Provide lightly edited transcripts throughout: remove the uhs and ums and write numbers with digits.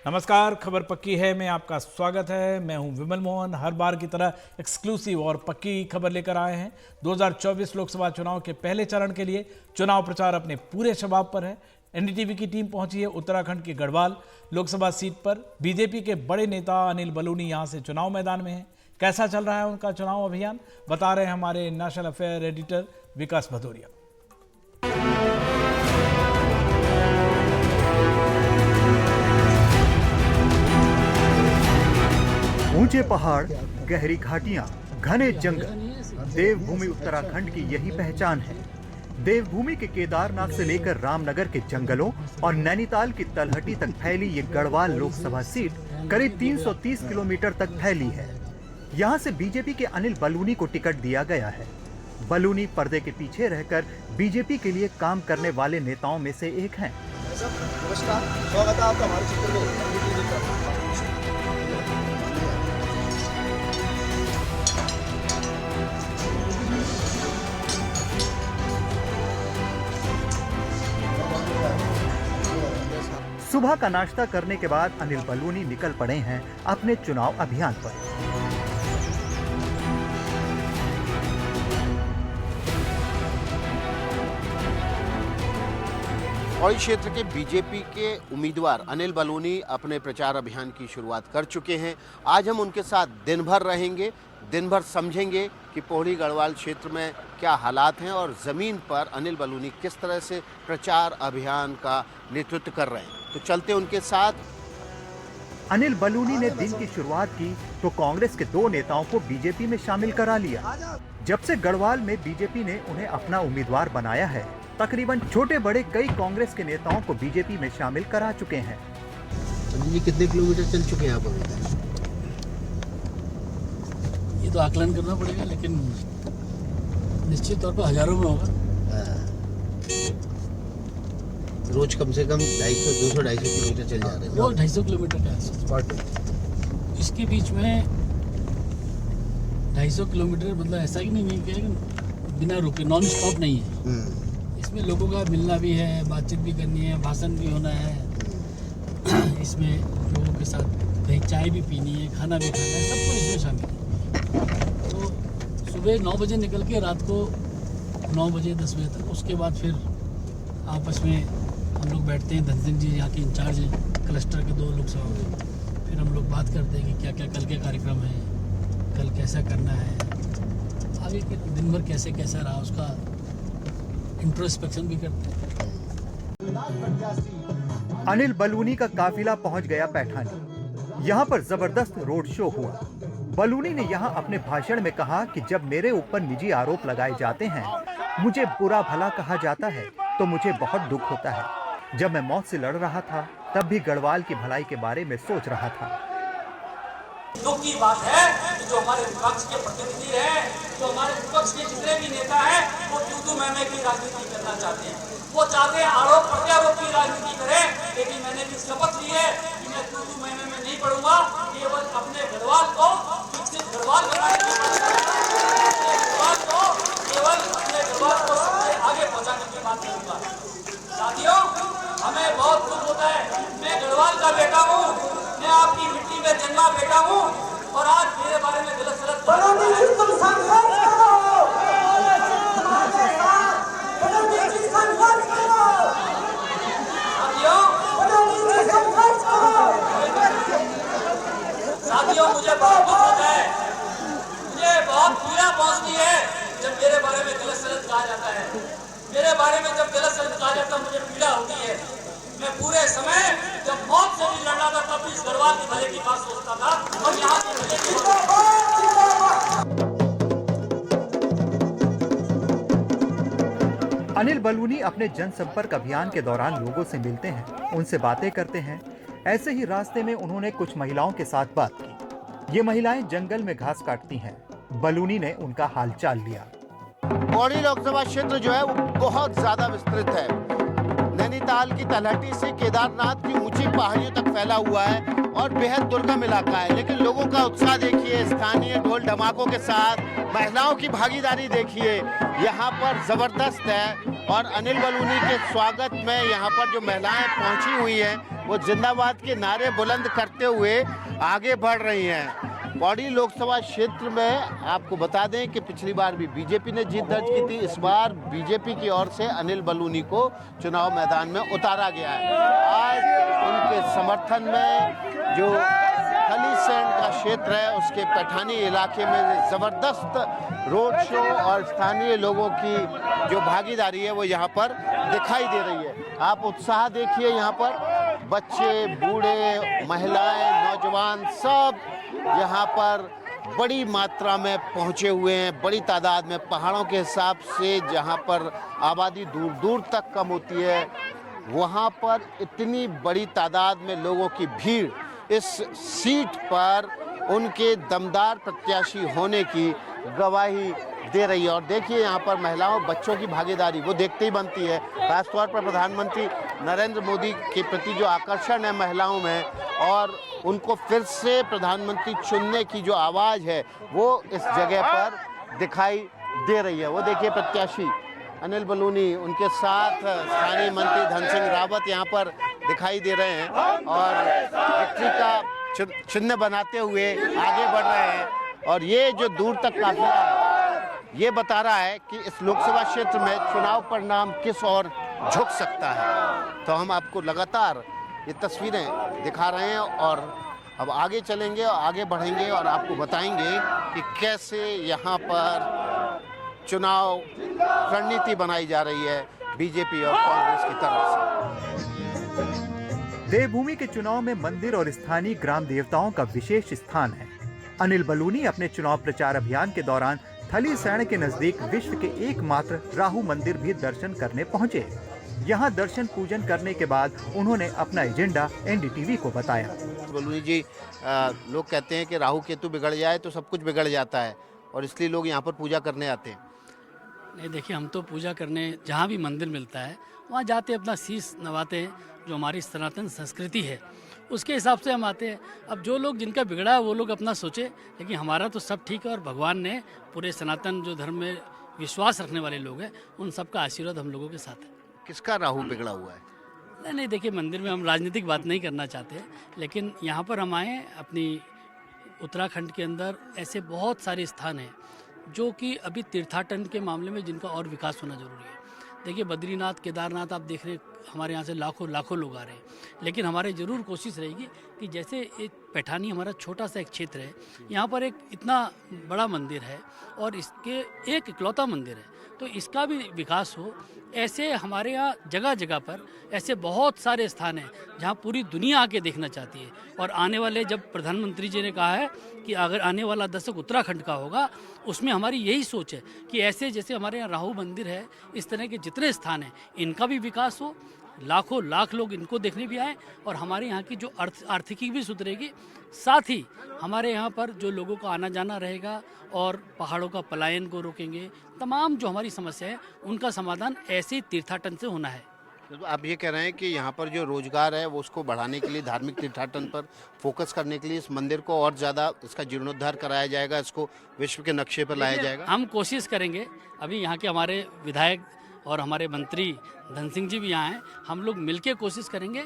नमस्कार, खबर पक्की है में आपका स्वागत है। मैं हूं विमल मोहन। हर बार की तरह एक्सक्लूसिव और पक्की खबर लेकर आए हैं। 2024 लोकसभा चुनाव के पहले चरण के लिए चुनाव प्रचार अपने पूरे शबाब पर है। एनडीटीवी की टीम पहुंची है उत्तराखंड के गढ़वाल लोकसभा सीट पर। बीजेपी के बड़े नेता अनिल बलूनी यहां से चुनाव मैदान में हैं। कैसा चल रहा है उनका चुनाव अभियान, बता रहे हैं हमारे नेशनल अफेयर एडिटर विकास भदौरिया। ऊंचे पहाड़, गहरी घाटियां, घने जंगल, देवभूमि उत्तराखंड की यही पहचान है। देवभूमि के केदारनाथ से लेकर रामनगर के जंगलों और नैनीताल की तलहटी तक फैली ये गढ़वाल लोकसभा सीट करीब 330 किलोमीटर तक फैली है। यहां से बीजेपी के अनिल बलूनी को टिकट दिया गया है। बलूनी पर्दे के पीछे रहकर बीजेपी के लिए काम करने वाले नेताओं में से एक हैं। नमस्कार, स्वागत है आपका हमारे चित्र में। सुबह का नाश्ता करने के बाद अनिल बलूनी निकल पड़े हैं अपने चुनाव अभियान पर। पौड़ी क्षेत्र के बीजेपी के उम्मीदवार अनिल बलूनी अपने प्रचार अभियान की शुरुआत कर चुके हैं। आज हम उनके साथ दिन भर रहेंगे, दिन भर समझेंगे कि पौड़ी गढ़वाल क्षेत्र में क्या हालात हैं और ज़मीन पर अनिल बलूनी किस तरह से प्रचार अभियान का नेतृत्व कर रहे हैं। तो चलते उनके साथ। अनिल बलूनी ने दिन की शुरुआत की तो कांग्रेस के दो नेताओं को बीजेपी में शामिल करा लिया। जब से गढ़वाल में बीजेपी ने उन्हें अपना उम्मीदवार बनाया है, तकरीबन छोटे बड़े कई कांग्रेस के नेताओं को बीजेपी में शामिल करा चुके हैं। ये कितने किलोमीटर चल चुके हैं आप अभी तक? ये तो आकलन करना पड़ेगा, लेकिन निश्चित तौर पर हजारों में होगा। रोज कम से कम 250 किलोमीटर चल जा रहे हैं। रोज 250 किलोमीटर के आसपास। इसके बीच में 250 किलोमीटर मतलब ऐसा ही नहीं है कि बिना रुके नॉन स्टॉप नहीं है। इसमें लोगों का मिलना भी है, बातचीत भी करनी है, भाषण भी होना है। इसमें लोगों के साथ कहीं चाय भी पीनी है, खाना भी खाना है, सब कुछ इसमें शामिल है। तो सुबह 9 बजे निकल के रात को 9 बजे 10 बजे तक, उसके बाद फिर आपस में हम लोग बैठते हैं। धन सिंह जी यहाँ के इंचार्ज हैं क्लस्टर के 2 लोकसभा में। फिर हम लोग बात करते हैं कि क्या क्या कल के कार्यक्रम है, कल कैसा करना है, आगे के दिन भर कैसे कैसा रहा, उसका इंट्रोस्पेक्शन भी करते हैं। अनिल बलूनी का काफिला पहुंच गया पैठानी। यहाँ पर जबरदस्त रोड शो हुआ। बलूनी ने यहाँ अपने भाषण में कहा कि जब मेरे ऊपर निजी आरोप लगाए जाते हैं, मुझे बुरा भला कहा जाता है, तो मुझे बहुत दुख होता है। जब मैं मौत से लड़ रहा था, तब भी गढ़वाल की भलाई के बारे में सोच रहा था। दुख की बात है कि जो हमारे विपक्ष के प्रतिनिधि हैं, जो हमारे विपक्ष के जितने भी नेता हैं, वो तू मैं की राजनीति करना चाहते हैं। वो चाहते हैं आरोप प्रत्यारोप की राजनीति करें, लेकिन मैंने भी शपथ ली है कि मैं तू मैं में नहीं पढ़ूंगा। केवल अपने गढ़वाल को विकसित गढ़वाल बनाने की बात करूंगा, केवल अपने गढ़वाल को सबसे आगे पहुंचाने की बात करूंगा। साथियों, हमें बहुत दुख होता है। मैं गढ़वाल का बेटा हूँ, मैं आपकी मिट्टी में जन्मा बेटा हूँ, और आज मेरे बारे में गलत सलत साथियों, मुझे बहुत दुख होता है, मुझे बहुत पीड़ा पहुंचती है जब मेरे बारे में गलत सलत कहा जाता है। मेरे बारे में जब गलत सलत कहा जाता है, मुझे पीड़ा होती है। मैं पूरे समय जब मौत से भी लड़ना था, तब इस गढ़वाल की भले की बात सोचता था, और यहाँ की भले की अनिल बलूनी अपने जनसंपर्क अभियान के दौरान लोगों से मिलते हैं, उनसे बातें करते हैं। ऐसे ही रास्ते में उन्होंने कुछ महिलाओं के साथ बात की। ये महिलाएं जंगल में घास काटती हैं। बलूनी ने उनका हालचाल लिया। पौड़ी लोकसभा क्षेत्र जो है वो बहुत ज्यादा विस्तृत है। नैनीताल की तलहटी से केदारनाथ की ऊंची पहाड़ियों तक फैला हुआ है और बेहद दुर्गम इलाका है। लेकिन लोगों का उत्साह देखिए, स्थानीय ढोल ढमाकों के साथ महिलाओं की भागीदारी देखिए, यहाँ पर जबरदस्त है। और अनिल बलूनी के स्वागत में यहाँ पर जो महिलाएं पहुंची हुई हैं, वो जिंदाबाद के नारे बुलंद करते हुए आगे बढ़ रही हैं। पौड़ी लोकसभा क्षेत्र में आपको बता दें कि पिछली बार भी बीजेपी ने जीत दर्ज की थी। इस बार बीजेपी की ओर से अनिल बलूनी को चुनाव मैदान में उतारा गया है। आज उनके समर्थन में जो थलीसैंण का क्षेत्र है उसके पैठानी इलाके में ज़बरदस्त रोड शो और स्थानीय लोगों की जो भागीदारी है वो यहाँ पर दिखाई दे रही है। आप उत्साह देखिए, यहाँ पर बच्चे, बूढ़े, महिलाएं, नौजवान सब यहाँ पर बड़ी मात्रा में पहुँचे हुए हैं। बड़ी तादाद में, पहाड़ों के हिसाब से जहाँ पर आबादी दूर दूर तक कम होती है वहाँ पर इतनी बड़ी तादाद में लोगों की भीड़ इस सीट पर उनके दमदार प्रत्याशी होने की गवाही दे रही है। और देखिए यहाँ पर महिलाओं, बच्चों की भागीदारी वो देखते ही बनती है। खासतौर पर प्रधानमंत्री नरेंद्र मोदी के प्रति जो आकर्षण है महिलाओं में और उनको फिर से प्रधानमंत्री चुनने की जो आवाज़ है वो इस जगह पर दिखाई दे रही है। वो देखिए प्रत्याशी अनिल बलूनी, उनके साथ स्थानीय मंत्री धन सिंह रावत यहाँ पर दिखाई दे रहे हैं और विक्ट्री का चिन्ह बनाते हुए आगे बढ़ रहे हैं। और ये जो दूर तक काफिला है ये बता रहा है कि इस लोकसभा क्षेत्र में चुनाव परिणाम किस ओर झुक सकता है। तो हम आपको लगातार ये तस्वीरें दिखा रहे हैं और अब आगे चलेंगे और आगे बढ़ेंगे और आपको बताएंगे कि कैसे यहाँ पर चुनाव रणनीति बनाई जा रही है बीजेपी और कांग्रेस की तरफ से। देवभूमि के चुनाव में मंदिर और स्थानीय ग्राम देवताओं का विशेष स्थान है। अनिल बलूनी अपने चुनाव प्रचार अभियान के दौरान थलीसैंण के नजदीक विश्व के एकमात्र राहु मंदिर भी दर्शन करने पहुंचे। यहां दर्शन पूजन करने के बाद उन्होंने अपना एजेंडा एनडीटीवी को बताया। बलूनी जी, लोग कहते हैं कि राहु केतु बिगड़ जाए तो सब कुछ बिगड़ जाता है और इसलिए लोग यहाँ पर पूजा करने आते हैं। नहीं, देखिए, हम तो पूजा करने जहाँ भी मंदिर मिलता है वहाँ जाते अपना शीश नवाते हैं। जो हमारी सनातन संस्कृति है उसके हिसाब से हम आते हैं। अब जो लोग जिनका बिगड़ा है वो लोग अपना सोचे, लेकिन हमारा तो सब ठीक है और भगवान ने पूरे सनातन जो धर्म में विश्वास रखने वाले लोग हैं उन सबका आशीर्वाद हम लोगों के साथ है। किसका राहु बिगड़ा हुआ है? नहीं, देखिए, मंदिर में हम राजनीतिक बात नहीं करना चाहते, लेकिन यहाँ पर हम आए अपनी उत्तराखंड के अंदर ऐसे बहुत सारे स्थान हैं जो कि अभी तीर्थाटन के मामले में जिनका और विकास होना जरूरी है। देखिए, बद्रीनाथ, केदारनाथ आप देख रहे हैं, हमारे यहाँ से लाखों लोग आ रहे हैं, लेकिन हमारे ज़रूर कोशिश रहेगी कि जैसे एक पैठानी हमारा छोटा सा एक क्षेत्र है, यहाँ पर एक इतना बड़ा मंदिर है और इसके एक इकलौता मंदिर है, तो इसका भी विकास हो। ऐसे हमारे यहाँ जगह जगह पर ऐसे बहुत सारे स्थान हैं जहाँ पूरी दुनिया आके देखना चाहती है। और आने वाले, जब प्रधानमंत्री जी ने कहा है कि अगर आने वाला दशक उत्तराखंड का होगा, उसमें हमारी यही सोच है कि ऐसे जैसे हमारे यहाँ राहु मंदिर है, इस तरह के जितने स्थान हैं इनका भी विकास हो, लाख लोग इनको देखने भी आए और हमारे यहाँ की जो आर्थिकी भी सुधरेगी, साथ ही हमारे यहाँ पर जो लोगों का आना जाना रहेगा और पहाड़ों का पलायन को रोकेंगे। तमाम जो हमारी समस्या है उनका समाधान ऐसे तीर्थाटन से होना है। तो आप ये कह रहे हैं कि यहाँ पर जो रोजगार है वो उसको बढ़ाने के लिए, धार्मिक तीर्थाटन पर फोकस करने के लिए इस मंदिर को और ज़्यादा इसका जीर्णोद्धार कराया जाएगा, इसको विश्व के नक्शे पर लाया जाएगा। हम कोशिश करेंगे। अभी यहाँ के हमारे विधायक और हमारे मंत्री धन सिंह जी भी यहाँ हैं, हम लोग मिलके कोशिश करेंगे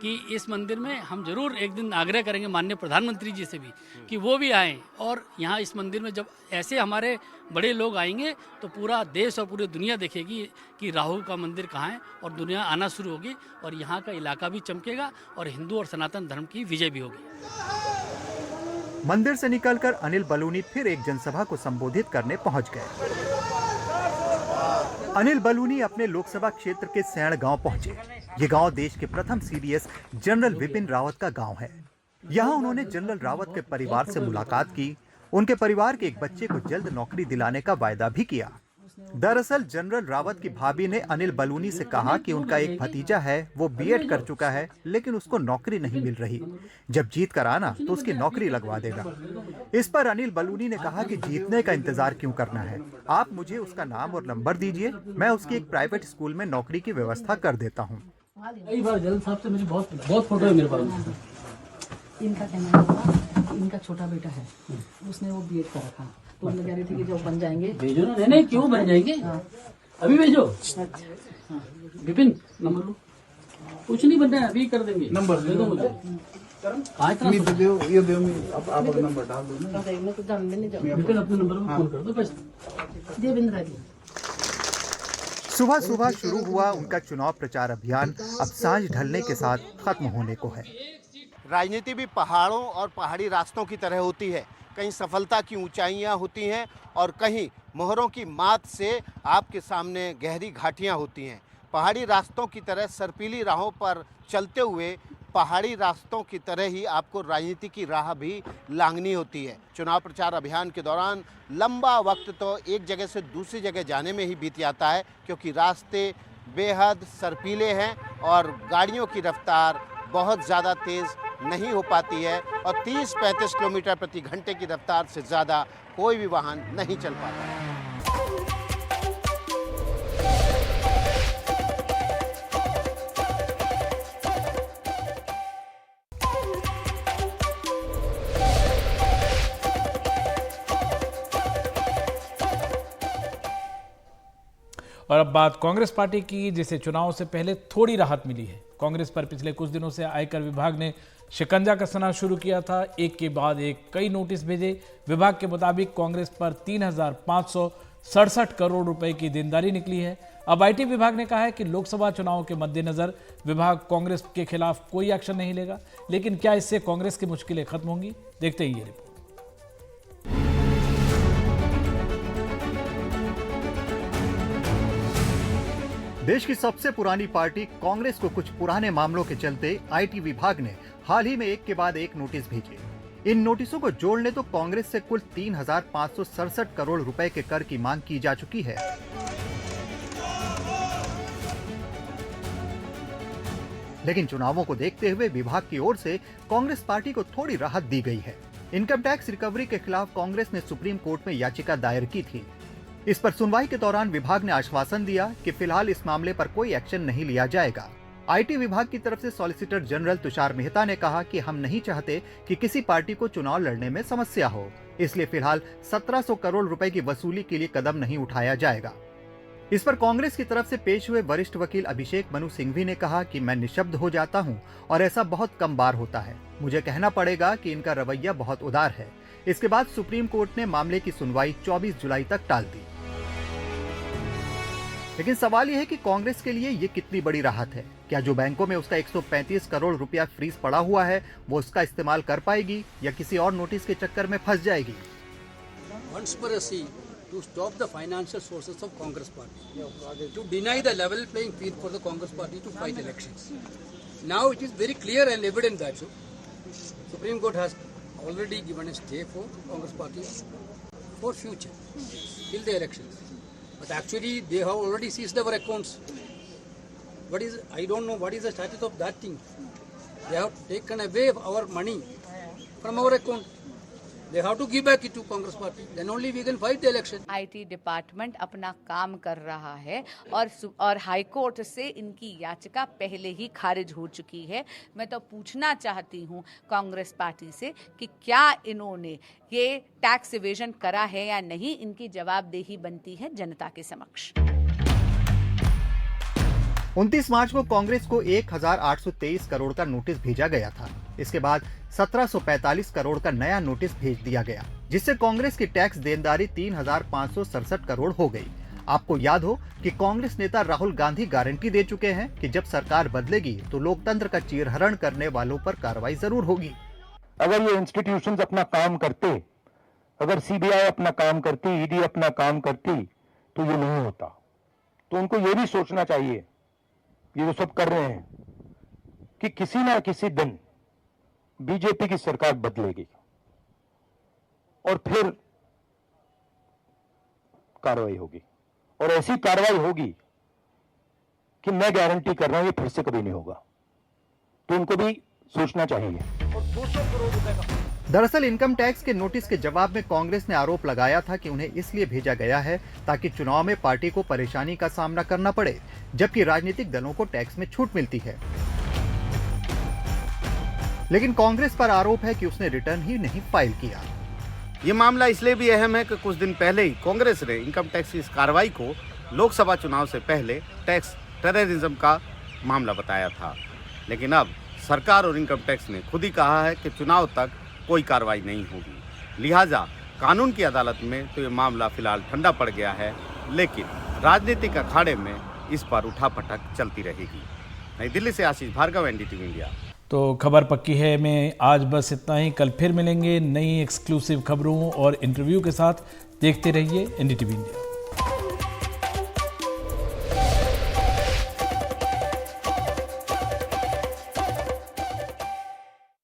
कि इस मंदिर में हम जरूर एक दिन आग्रह करेंगे माननीय प्रधानमंत्री जी से भी कि वो भी आएँ और यहाँ इस मंदिर में जब ऐसे हमारे बड़े लोग आएंगे तो पूरा देश और पूरी दुनिया देखेगी कि राहु का मंदिर कहाँ है और दुनिया आना शुरू होगी और यहाँ का इलाका भी चमकेगा और हिंदू और सनातन धर्म की विजय भी होगी। मंदिर से निकलकर अनिल बलूनी फिर एक जनसभा को संबोधित करने पहुंच गए। अनिल बलूनी अपने लोकसभा क्षेत्र के सैण गांव पहुंचे। ये गांव देश के प्रथम सीडीएस जनरल विपिन रावत का गांव है। यहां उन्होंने जनरल रावत के परिवार से मुलाकात की। उनके परिवार के एक बच्चे को जल्द नौकरी दिलाने का वायदा भी किया। दरअसल जनरल रावत की भाभी ने अनिल बलूनी से कहा कि उनका एक भतीजा है, वो बीएड कर चुका है, लेकिन उसको नौकरी नहीं मिल रही। जब जीत कर आना तो उसकी नौकरी लगवा देगा। इस पर अनिल बलूनी ने कहा कि जीतने का इंतजार क्यों करना है, आप मुझे उसका नाम और नंबर दीजिए, मैं उसकी एक प्राइवेट स्कूल में नौकरी की व्यवस्था कर देता हूँ। कई बार जल्द साहब से मेरी बहुत फोटो है मेरे पास। इनका कहना है, इनका छोटा बेटा है, उसने वो बीएड कर रखा, तो मैं कह रही थी कि जब बन जाएंगे भेजो ना। नहीं, क्यों बन जाएंगे, अभी भेजो। विपिन नंबर लो। कुछ नहीं बन रहा है, अभी कर देंगे। नंबर दे दो मुझे। कहाँ इतना ये दे आप अपना नंबर डाल दो ना। बिल्कुल अपने नंबर पर फोन कर दो पैसे। देवेंद्र जी सुबह सुबह शुरू हुआ उनका चुनाव प्रचार अभियान अब सांझ ढलने के साथ खत्म होने को है। राजनीति भी पहाड़ों और पहाड़ी रास्तों की तरह होती है। कहीं सफलता की ऊंचाइयां होती हैं और कहीं मोहरों की मात से आपके सामने गहरी घाटियां होती हैं। पहाड़ी रास्तों की तरह सर्पीली राहों पर चलते हुए पहाड़ी रास्तों की तरह ही आपको राजनीति की राह भी लांघनी होती है। चुनाव प्रचार अभियान के दौरान लंबा वक्त तो एक जगह से दूसरी जगह जाने में ही बीत जाता है, क्योंकि रास्ते बेहद सर्पीले हैं और गाड़ियों की रफ्तार बहुत ज़्यादा तेज़ नहीं हो पाती है और 30-35 किलोमीटर प्रति घंटे की रफ्तार से ज़्यादा कोई भी वाहन नहीं चल पाता है। और अब बात कांग्रेस पार्टी की, जिसे चुनाव से पहले थोड़ी राहत मिली है। कांग्रेस पर पिछले कुछ दिनों से आयकर विभाग ने शिकंजा कसना शुरू किया था। एक के बाद एक कई नोटिस भेजे। विभाग के मुताबिक कांग्रेस पर 3,567 करोड़ रुपए की देनदारी निकली है। अब आईटी विभाग ने कहा है कि लोकसभा चुनाव के मद्देनजर विभाग कांग्रेस के खिलाफ कोई एक्शन नहीं लेगा। लेकिन क्या इससे कांग्रेस की मुश्किलें खत्म होंगी? देखते ही ये रिपोर्ट। देश की सबसे पुरानी पार्टी कांग्रेस को कुछ पुराने मामलों के चलते आईटी विभाग ने हाल ही में एक के बाद एक नोटिस भेजे। इन नोटिसों को जोड़ ले तो कांग्रेस से कुल 3,567 करोड़ रुपए के कर की मांग की जा चुकी है। लेकिन चुनावों को देखते हुए विभाग की ओर से कांग्रेस पार्टी को थोड़ी राहत दी गई है। इनकम टैक्स रिकवरी के खिलाफ कांग्रेस ने सुप्रीम कोर्ट में याचिका दायर की थी। इस पर सुनवाई के दौरान विभाग ने आश्वासन दिया कि फिलहाल इस मामले पर कोई एक्शन नहीं लिया जाएगा। आईटी विभाग की तरफ से सॉलिसिटर जनरल तुषार मेहता ने कहा कि हम नहीं चाहते कि किसी पार्टी को चुनाव लड़ने में समस्या हो, इसलिए फिलहाल 1700 करोड़ रुपए की वसूली के लिए कदम नहीं उठाया जाएगा। इस पर कांग्रेस की तरफ से पेश हुए वरिष्ठ वकील अभिषेक मनु सिंघवी ने कहा कि मैं निशब्द हो जाता हूं और ऐसा बहुत कम बार होता है। मुझे कहना पड़ेगा कि इनका रवैया बहुत उदार है। इसके बाद सुप्रीम कोर्ट ने मामले की सुनवाई 24 जुलाई तक टाल दी। लेकिन सवाल यह है कि कांग्रेस के लिए ये कितनी बड़ी राहत है। क्या जो बैंकों में उसका 135 करोड़ रुपया फ्रीज पड़ा हुआ है वो उसका इस्तेमाल कर पाएगी या किसी और नोटिस के चक्कर में फंस जाएगी? Conspiracy to stop the financial sources of Congress party, to deny the level playing field for the Congress party to fight elections. Now it is very clear and evident that Supreme Court has already given a stay for Congress party for future till the elections. But actually they have already seized our accounts. I don't know what is the status of that thing. They have taken away our money from our account. They have to give back it to Congress party. Then only we can fight the election. IT department अपना काम कर रहा है और high court से इनकी याचिका पहले ही खारिज हो चुकी है। मैं तो पूछना चाहती हूं कांग्रेस पार्टी से कि क्या इन्होंने ये टैक्स इवेजन करा है या नहीं। इनकी जवाबदेही बनती है जनता के समक्ष। 29 मार्च को कांग्रेस को 1,823 करोड़ का नोटिस भेजा गया था। इसके बाद 1745 करोड़ का नया नोटिस भेज दिया गया, जिससे कांग्रेस की टैक्स देनदारी 3,567 करोड़ हो गई। आपको याद हो कि कांग्रेस नेता राहुल गांधी गारंटी दे चुके हैं कि जब सरकार बदलेगी तो लोकतंत्र का चीरहरण करने वालों पर कार्रवाई जरूर होगी। अगर ये इंस्टीट्यूशंस अपना काम करते, अगर सीबीआई अपना काम करती, ईडी अपना काम करती, तो ये नहीं होता। तो उनको ये भी सोचना चाहिए, ये जो सब कर रहे हैं, कि किसी ना किसी दिन बीजेपी की सरकार बदलेगी और फिर कार्रवाई होगी, और ऐसी कार्रवाई होगी कि मैं गारंटी कर रहा हूं ये फिर से कभी नहीं होगा। तो उनको भी सोचना चाहिए। दरअसल इनकम टैक्स के नोटिस के जवाब में कांग्रेस ने आरोप लगाया था कि उन्हें इसलिए भेजा गया है ताकि चुनाव में पार्टी को परेशानी का सामना करना पड़े, जबकि राजनीतिक दलों को टैक्स में छूट मिलती है। लेकिन कांग्रेस पर आरोप है कि उसने रिटर्न ही नहीं फाइल किया। ये मामला इसलिए भी अहम है कि कुछ दिन पहले ही कांग्रेस ने इनकम टैक्स की इस कार्रवाई को लोकसभा चुनाव से पहले टैक्स टेररिज्म का मामला बताया था। लेकिन अब सरकार और इनकम टैक्स ने खुद ही कहा है कि चुनाव तक कोई कार्रवाई नहीं होगी। लिहाजा कानून की अदालत में तो ये मामला फिलहाल ठंडा पड़ गया है, लेकिन राजनीतिक अखाड़े में इस पर उठापटक चलती रहेगी। नई दिल्ली से आशीष भार्गव, एनडीटीवी इंडिया। तो खबर पक्की है में आज बस इतना ही। कल फिर मिलेंगे नई एक्सक्लूसिव खबरों और इंटरव्यू के साथ। देखते रहिए एनडीटीवी इंडिया।